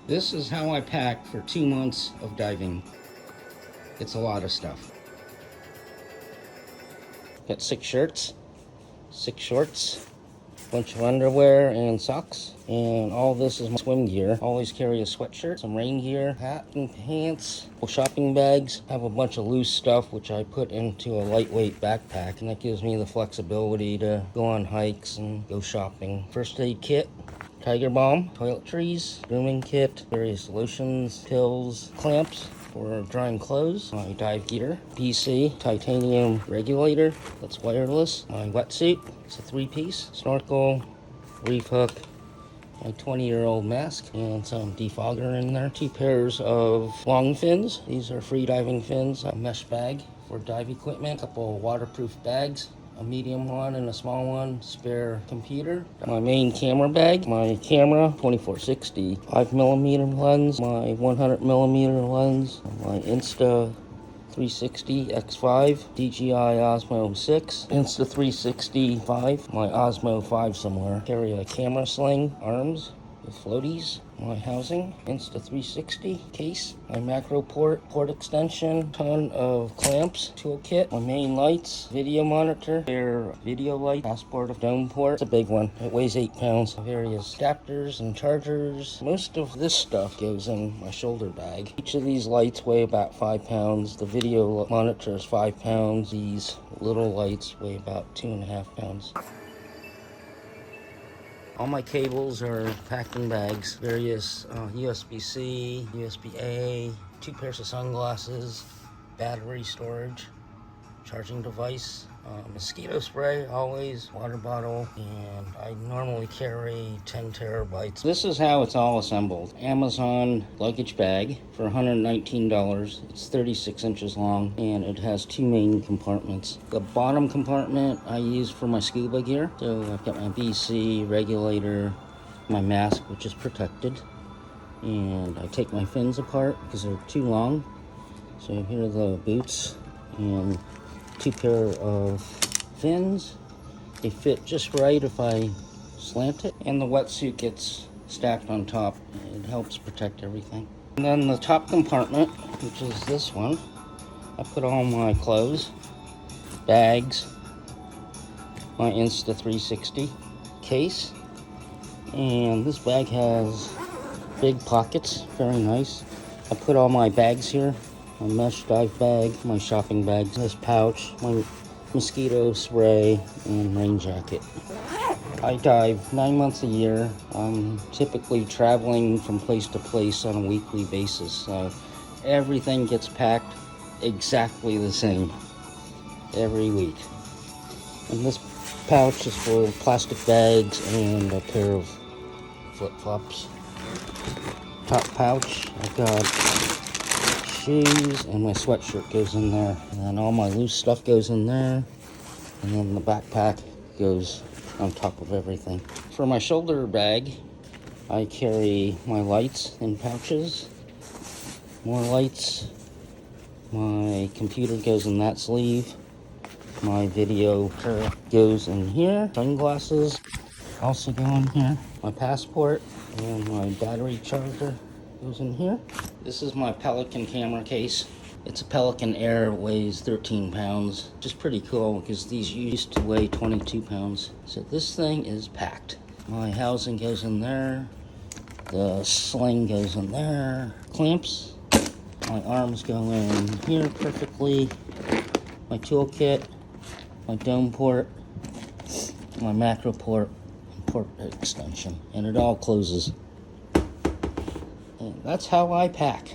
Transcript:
This is how I pack for 2 months of diving. It's a lot of stuff. Got 6 shirts, 6 shorts, bunch of underwear and socks, and all this is my swim gear. Always carry a sweatshirt, some rain gear, hat and pants, shopping bags. I have a bunch of loose stuff which I put into a lightweight backpack, and that gives me the flexibility to go on hikes and go shopping. First aid kit, tiger balm, toiletries, grooming kit, various lotions, pills, clamps for drying clothes, my dive gear, PC, titanium regulator that's wireless, my wetsuit, it's a 3-piece, snorkel, reef hook, my 20-year-old mask, and some defogger in there. 2 pairs of long fins. These are free diving fins. A mesh bag for dive equipment. A couple of waterproof bags. A medium one and a small one. Spare computer. My main camera bag. My camera, 24-60 5mm lens. My 100mm lens. My Insta 360 X5, DJI Osmo 6, Insta 365, my Osmo 5 somewhere. Carry a camera sling, arms with floaties, my housing, Insta 360 case, my macro port extension, ton of clamps, toolkit, my main lights, video monitor, spare video light, passport of dome port. It's a big one. It weighs 8 pounds. Various adapters and chargers. Most of this stuff goes in my shoulder bag. Each of these lights weigh about 5 pounds. The video monitor is 5 pounds. These little lights weigh about 2.5 pounds. All my cables are packed in bags. Various USB-C, USB-A, 2 pairs of sunglasses, battery storage, charging device, mosquito spray always, water bottle, and I normally carry 10 terabytes. This is how it's all assembled. Amazon luggage bag for $119. It's 36 inches long, and it has 2 main compartments. The bottom compartment I use for my scuba gear. So I've got my BC regulator, my mask, which is protected, and I take my fins apart because they're too long. So here are the boots and 2 pair of fins. They fit just right if I slant it, and the wetsuit gets stacked on top. It helps protect everything. And then the top compartment, which is this one, I put all my clothes, bags, my Insta 360 case, and this bag has big pockets, very nice. I put all my bags here. My mesh dive bag, my shopping bag, this pouch, my mosquito spray, and rain jacket. I dive 9 months a year. I'm typically traveling from place to place on a weekly basis, so everything gets packed exactly the same every week. And this pouch is for plastic bags and a pair of flip-flops. Top pouch, I've got shoes, and my sweatshirt goes in there, and then all my loose stuff goes in there, and then the backpack goes on top of everything. For my shoulder bag, I carry my lights in pouches, more lights, my computer goes in that sleeve, my video goes in here, sunglasses also go in here, my passport and my battery charger goes in here. This is my Pelican camera case. It's a Pelican Air, weighs 13 pounds, which is pretty cool because these used to weigh 22 pounds. So this thing is packed. My housing goes in there. The sling goes in there. Clamps. My arms go in here perfectly. My toolkit, my dome port, my macro port, and port extension. And it all closes. And that's how I pack.